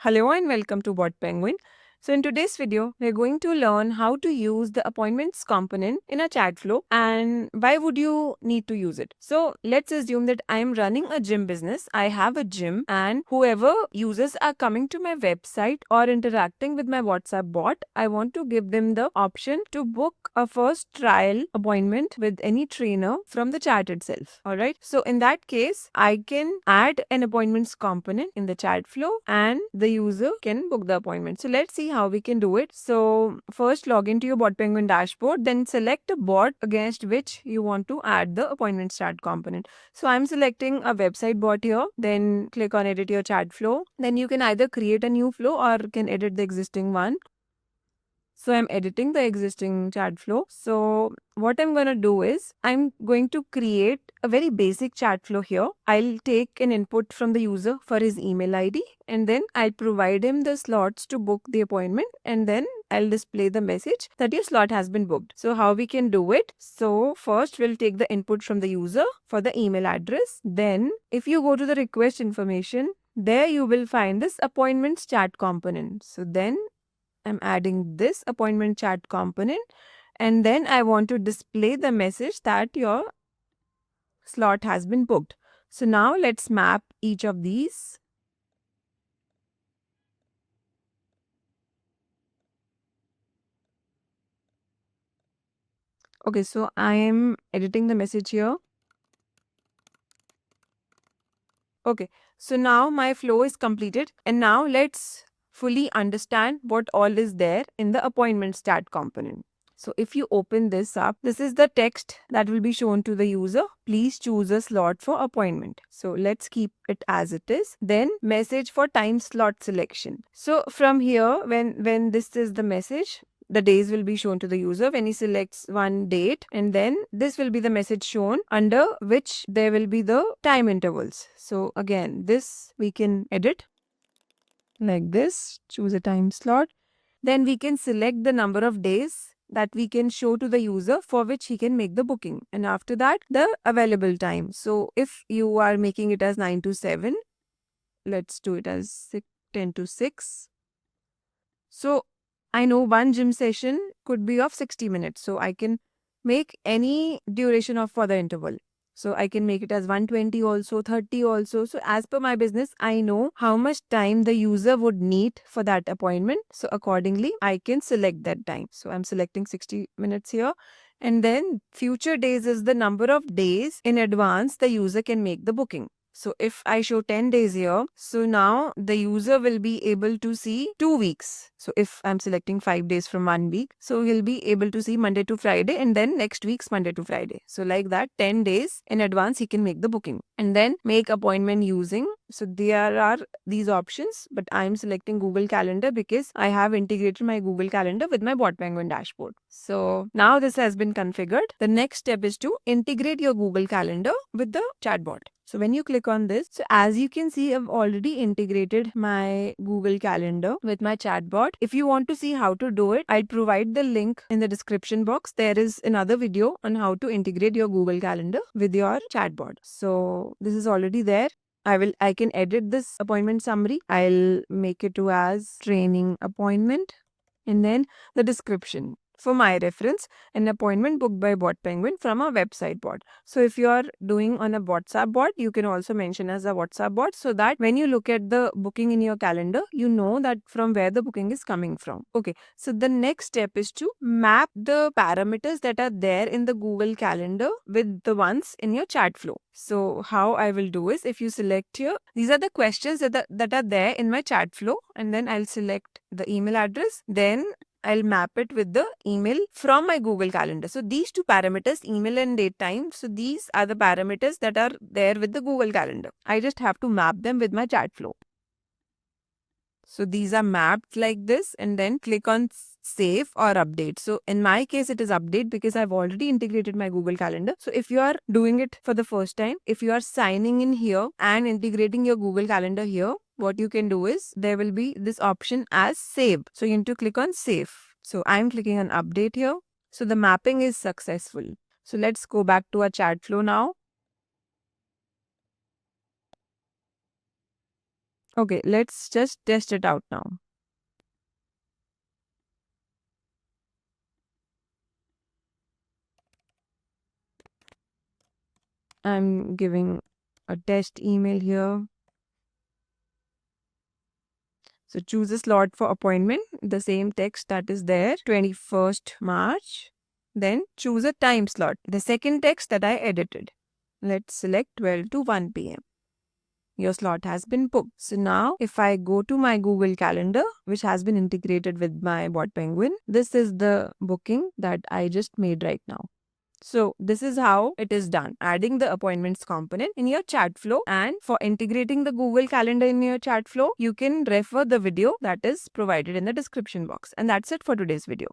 Hello and welcome to Bot Penguin. So in today's video, we're going to learn how to use the appointments component in a chat flow and why would you need to use it. So let's assume that I am running a gym business. I have a gym and whoever users are coming to my website or interacting with my WhatsApp bot, I want to give them the option to book a first trial appointment with any trainer from the chat itself. All right. So in that case, I can add an appointments component in the chat flow and the user can book the appointment. So let's see how we can do it. So first log into your Bot Penguin dashboard, then select a bot against which you want to add the appointment start component. So I'm selecting a website bot here, then click on edit your chat flow. Then you can either create a new flow or can edit the existing one. So I'm editing the existing chat flow. So what I'm going to do is I'm going to create a very basic chat flow here. I'll take an input from the user for his email ID and then I'll provide him the slots to book the appointment and then I'll display the message that your slot has been booked. So how we can do it? So first we'll take the input from the user for the email address. Then if you go to the request information, there you will find this appointments chat component. So then I'm adding this appointment chat component and then I want to display the message that your slot has been booked. So now let's map each of these. Okay, so I am editing the message here. Okay, so now my flow is completed and now let's fully understand what all is there in the appointments chat component. So if you open this up, this is the text that will be shown to the user. Please choose a slot for appointment. So let's keep it as it is. Then message for time slot selection. So from here, when this is the message, the days will be shown to the user when he selects one date and then this will be the message shown under which there will be the time intervals. So again, this we can edit like this, choose a time slot. Then we can select the number of days that we can show to the user for which he can make the booking. And after that, the available time. So if you are making it as 9 to 7, let's do it as 10 to 6. So I know one gym session could be of 60 minutes. So I can make any duration of for the interval. So I can make it as 120 also, 30 also. So as per my business, I know how much time the user would need for that appointment. So accordingly, I can select that time. So I'm selecting 60 minutes here. And then future days is the number of days in advance the user can make the booking. So if I show 10 days here, so now the user will be able to see 2 weeks. So if I'm selecting 5 days from 1 week, so he'll be able to see Monday to Friday and then next week's Monday to Friday. So like that, 10 days in advance, he can make the booking and then make appointment using. So there are these options, but I'm selecting Google Calendar because I have integrated my Google Calendar with my Bot Penguin dashboard. So now this has been configured. The next step is to integrate your Google Calendar with the chatbot. So when you click on this, so as you can see, I've already integrated my Google Calendar with my chatbot. If you want to see how to do it, I'll provide the link in the description box. There is another video on how to integrate your Google Calendar with your chatbot. So this is already there. I can edit this appointment summary. I'll make it to as training appointment and then the description. For my reference, an appointment booked by Bot Penguin from a website bot. So if you are doing on a WhatsApp bot, you can also mention as a WhatsApp bot so that when you look at the booking in your calendar, you know that from where the booking is coming from. Okay, so the next step is to map the parameters that are there in the Google Calendar with the ones in your chat flow. So how I will do is if you select here, these are the questions that are there in my chat flow and then I'll select the email address. Then I'll map it with the email from my Google Calendar. So these two parameters, email and date time, so these are the parameters that are there with the Google Calendar. I just have to map them with my chat flow. So these are mapped like this and then click on save or update. So in my case, it is update because I've already integrated my Google Calendar. So if you are doing it for the first time, if you are signing in here and integrating your Google Calendar here, what you can do is there will be this option as save. So you need to click on save. So I'm clicking on update here. So the mapping is successful. So let's go back to our chat flow now. Okay, let's just test it out now. I'm giving a test email here. So choose a slot for appointment, the same text that is there, 21st March. Then choose a time slot, the second text that I edited. Let's select 12 to 1 p.m. Your slot has been booked. So now if I go to my Google Calendar, which has been integrated with my Bot Penguin, this is the booking that I just made right now. So this is how it is done, adding the appointments component in your chat flow. And for integrating the Google Calendar in your chat flow, you can refer the video that is provided in the description box. And that's it for today's video.